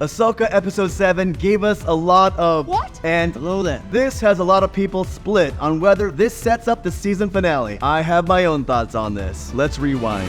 Ahsoka Episode 7 gave us a lot of What? And Hello there. this has a lot of people split on whether this sets up the season finale. I have my own thoughts on this. Let's rewind.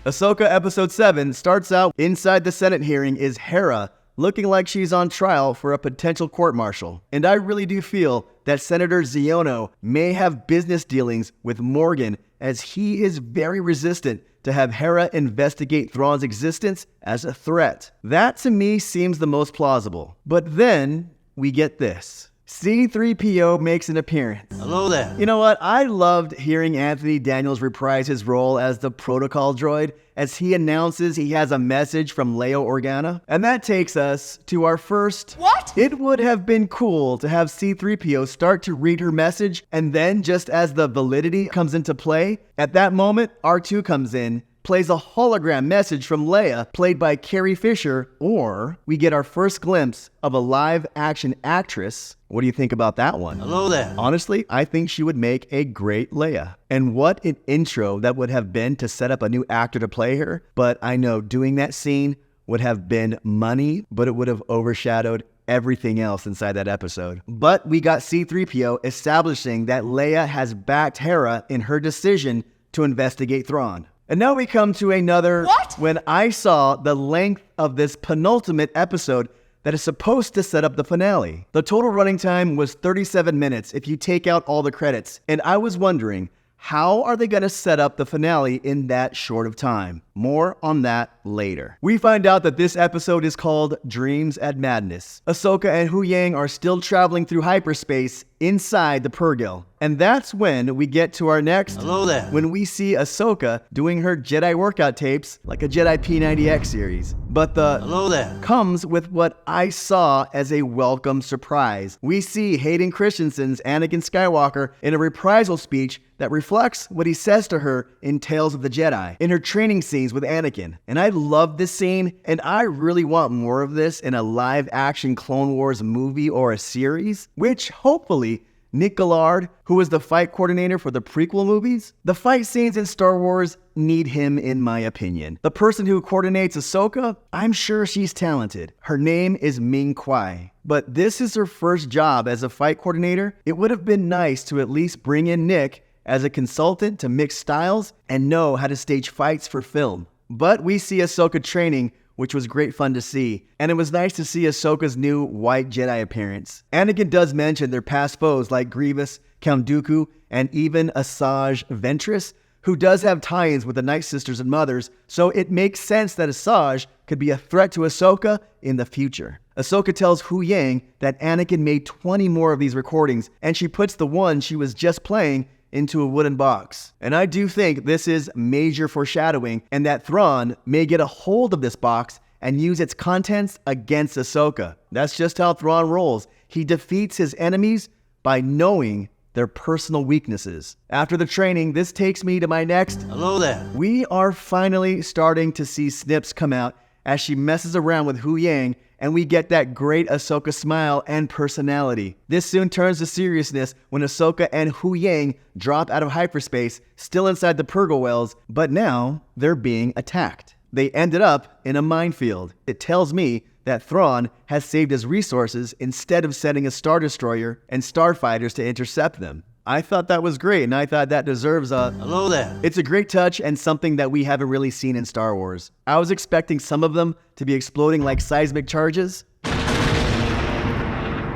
Ahsoka Episode 7 starts out inside the Senate hearing is Hera looking like she's on trial for a potential court-martial. And I really do feel that Senator Ziono may have business dealings with Morgan, as he is very resistant to have Hera investigate Thrawn's existence as a threat. That to me seems the most plausible. But then we get this. C-3PO makes an appearance. Hello there. You know what? I loved hearing Anthony Daniels reprise his role as the protocol droid as he announces he has a message from Leia Organa. And that takes us to our first... What? It would have been cool to have C-3PO start to read her message, and then just as the validity comes into play, at that moment, R2 comes in, plays a hologram message from Leia, played by Carrie Fisher, or we get our first glimpse of a live-action actress. What do you think about that one? Hello there. Honestly, I think she would make a great Leia. And what an intro that would have been to set up a new actor to play her. But I know doing that scene would have been money, but it would have overshadowed everything else inside that episode. But we got C-3PO establishing that Leia has backed Hera in her decision to investigate Thrawn. And now we come to another... What? When I saw the length of this penultimate episode that is supposed to set up the finale. The total running time was 37 minutes if you take out all the credits. And I was wondering, how are they going to set up the finale in that short of time? More on that later. We find out that this episode is called Dreams at Madness. Ahsoka and Hu Yang are still traveling through hyperspace inside the Purrgil. And that's when we get to our next... Hello there. When we see Ahsoka doing her Jedi workout tapes like a Jedi P90X series. But the... Hello there. comes with what I saw as a welcome surprise. We see Hayden Christensen's Anakin Skywalker in a reprisal speech that reflects what he says to her in Tales of the Jedi, in her training scenes with Anakin. And I love this scene, and I really want more of this in a live-action Clone Wars movie or a series, which hopefully Nick Gillard, who was the fight coordinator for the prequel movies, the fight scenes in Star Wars need him in my opinion. The person who coordinates Ahsoka, I'm sure she's talented. Her name is Ming Kwai. But this is her first job as a fight coordinator. It would have been nice to at least bring in Nick as a consultant to mix styles and know how to stage fights for film. But we see Ahsoka training, which was great fun to see. And it was nice to see Ahsoka's new white Jedi appearance. Anakin does mention their past foes like Grievous, Count Dooku, and even Asajj Ventress, who does have tie-ins with the Night Sisters and Mothers, so it makes sense that Asajj could be a threat to Ahsoka in the future. Ahsoka tells Hu Yang that Anakin made 20 more of these recordings, and she puts the one she was just playing into a wooden box. And I do think this is major foreshadowing, and that Thrawn may get a hold of this box and use its contents against Ahsoka. That's just how Thrawn rolls. He defeats his enemies by knowing their personal weaknesses. After the training, this takes me to my next... Hello there. We are finally starting to see snips come out as she messes around with Hu Yang, and we get that great Ahsoka smile and personality. This soon turns to seriousness when Ahsoka and Hu Yang drop out of hyperspace, still inside the Purrgil Wells, but now they're being attacked. They ended up in a minefield. It tells me that Thrawn has saved his resources instead of sending a Star Destroyer and Starfighters to intercept them. I thought that was great, and I thought that deserves a... Hello there. It's a great touch and something that we haven't really seen in Star Wars. I was expecting some of them to be exploding like seismic charges,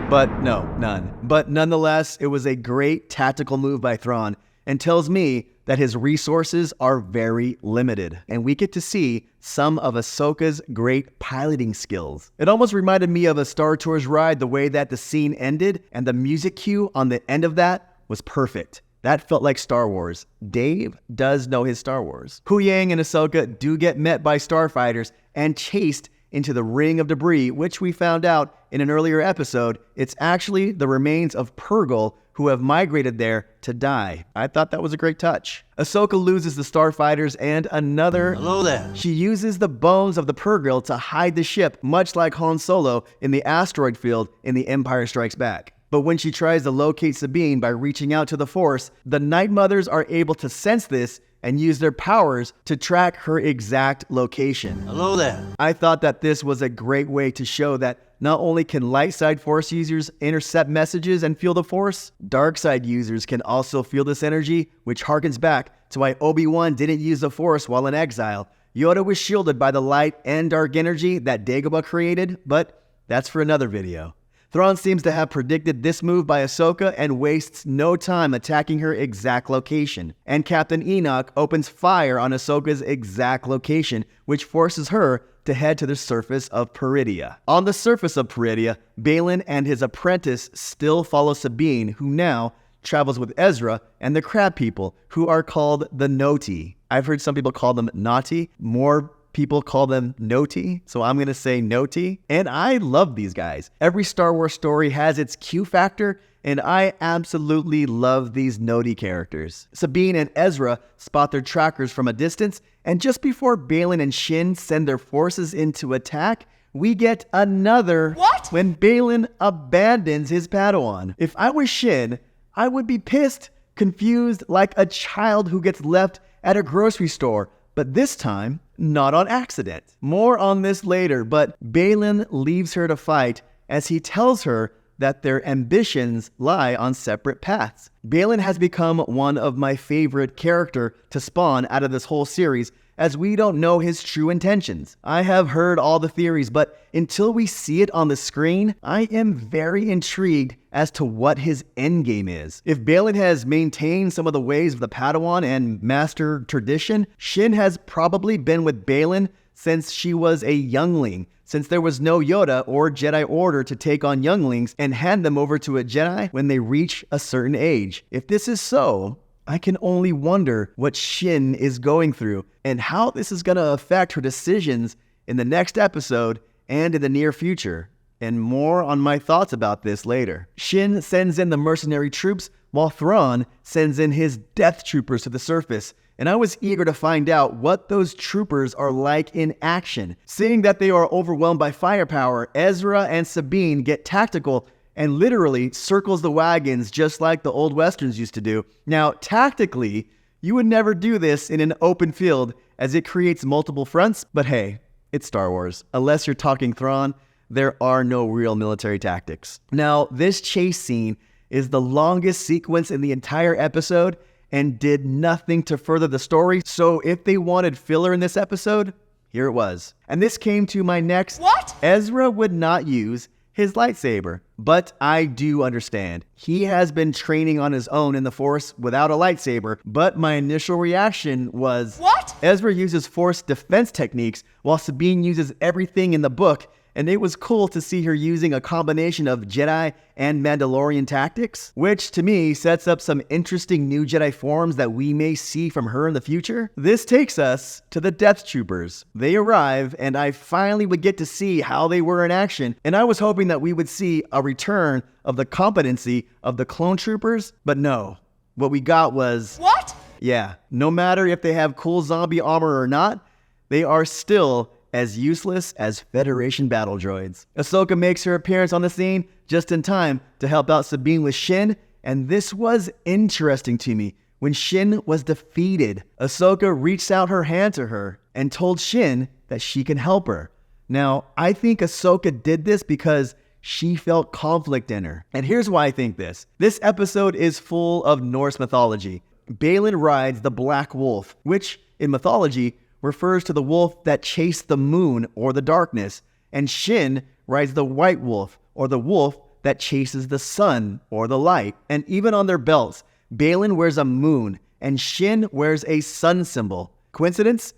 but no, none. But nonetheless, it was a great tactical move by Thrawn, and tells me that his resources are very limited, and we get to see some of Ahsoka's great piloting skills. It almost reminded me of a Star Tours ride, the way that the scene ended, and the music cue on the end of that was perfect. That felt like Star Wars. Dave does know his Star Wars. Hu Yang and Ahsoka do get met by Starfighters and chased into the ring of debris, which we found out in an earlier episode, it's actually the remains of Purrgil who have migrated there to die. I thought that was a great touch. Ahsoka loses the Starfighters and another... Hello there. She uses the bones of the Purrgil to hide the ship, much like Han Solo in the asteroid field in The Empire Strikes Back. But when she tries to locate Sabine by reaching out to the Force, the Night Mothers are able to sense this and use their powers to track her exact location. Hello there. I thought that this was a great way to show that not only can light side Force users intercept messages and feel the Force, dark side users can also feel this energy, which harkens back to why Obi-Wan didn't use the Force while in exile. Yoda was shielded by the light and dark energy that Dagobah created, but that's for another video. Thrawn seems to have predicted this move by Ahsoka and wastes no time attacking her exact location. And Captain Enoch opens fire on Ahsoka's exact location, which forces her to head to the surface of Peridea. On the surface of Peridea, Baylan and his apprentice still follow Sabine, who now travels with Ezra and the Crab People, who are called the Noti. I've heard some people call them Naughty. More people call them Noti, so I'm going to say Noti. And I love these guys. Every Star Wars story has its Q factor, and I absolutely love these Noti characters. Sabine and Ezra spot their trackers from a distance, and just before Baylan and Shin send their forces into attack, we get another What? When Baylan abandons his Padawan. If I was Shin, I would be pissed, confused, like a child who gets left at a grocery store, but this time, not on accident. More on this later, but Baylan leaves her to fight as he tells her that their ambitions lie on separate paths. Baylan has become one of my favorite characters to spawn out of this whole series, as we don't know his true intentions. I have heard all the theories, but until we see it on the screen, I am very intrigued as to what his endgame is. If Baylan has maintained some of the ways of the Padawan and Master tradition, Shin has probably been with Baylan since she was a youngling, since there was no Yoda or Jedi Order to take on younglings and hand them over to a Jedi when they reach a certain age. If this is so, I can only wonder what Shin is going through and how this is going to affect her decisions in the next episode and in the near future. And more on my thoughts about this later. Shin sends in the mercenary troops while Thrawn sends in his death troopers to the surface. And I was eager to find out what those troopers are like in action. Seeing that they are overwhelmed by firepower, Ezra and Sabine get tactical and literally circles the wagons just like the old westerns used to do. Now, tactically, you would never do this in an open field as it creates multiple fronts, but hey, it's Star Wars. Unless you're talking Thrawn, there are no real military tactics. Now, this chase scene is the longest sequence in the entire episode and did nothing to further the story, so if they wanted filler in this episode, here it was. And this came to my next. What? Ezra would not use his lightsaber, but I do understand. He has been training on his own in the Force without a lightsaber, but my initial reaction was, What? Ezra uses Force defense techniques while Sabine uses everything in the book, and it was cool to see her using a combination of Jedi and Mandalorian tactics, which to me sets up some interesting new Jedi forms that we may see from her in the future. This takes us to the Death Troopers. They arrive, and I finally would get to see how they were in action, and I was hoping that we would see a return of the competency of the clone troopers, but no. What we got was, What? yeah, no matter if they have cool zombie armor or not, they are still as useless as Federation battle droids. Ahsoka makes her appearance on the scene just in time to help out Sabine with Shin, and this was interesting to me. When Shin was defeated, Ahsoka reached out her hand to her and told Shin that she can help her. Now, I think Ahsoka did this because she felt conflict in her. And here's why I think this. This episode is full of Norse mythology. Baylan rides the Black Wolf, which in mythology refers to the wolf that chased the moon or the darkness, and Shin rides the White Wolf, or the wolf that chases the sun or the light. And even on their belts, Baylan wears a moon, and Shin wears a sun symbol. Coincidence?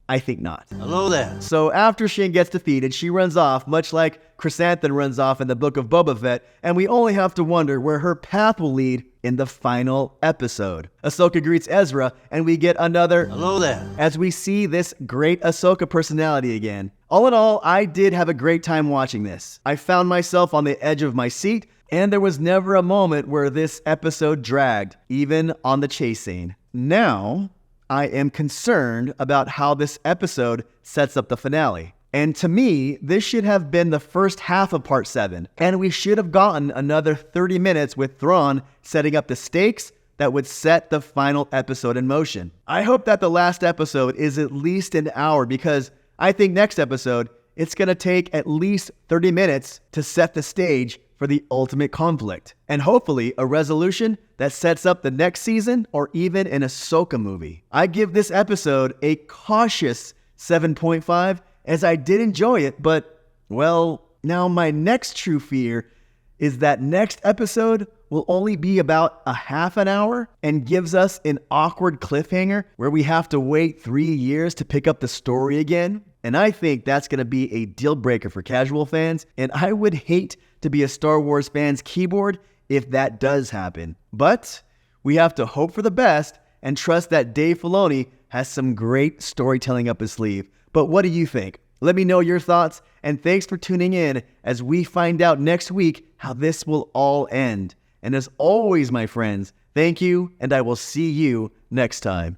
I think not. Hello there. So after Shin gets defeated, she runs off, much like Chrysanthemum runs off in the Book of Boba Fett, and we only have to wonder where her path will lead in the final episode. Ahsoka greets Ezra, and we get another Hello there. as we see this great Ahsoka personality again. All in all, I did have a great time watching this. I found myself on the edge of my seat, and there was never a moment where this episode dragged, even on the chase scene. Now, I am concerned about how this episode sets up the finale. And to me, this should have been the first half of Part 7, and we should have gotten another 30 minutes with Thrawn setting up the stakes that would set the final episode in motion. I hope that the last episode is at least an hour, because I think next episode, it's going to take at least 30 minutes to set the stage for the ultimate conflict, and hopefully a resolution that sets up the next season or even an Ahsoka movie. I give this episode a cautious 7.5, as I did enjoy it, but, well, now my next true fear is that next episode will only be about a half an hour and gives us an awkward cliffhanger where we have to wait 3 years to pick up the story again. And I think that's going to be a deal breaker for casual fans, and I would hate to be a Star Wars fan's keyboard if that does happen. But we have to hope for the best and trust that Dave Filoni has some great storytelling up his sleeve. But what do you think? Let me know your thoughts, and thanks for tuning in as we find out next week how this will all end. And as always, my friends, thank you, and I will see you next time.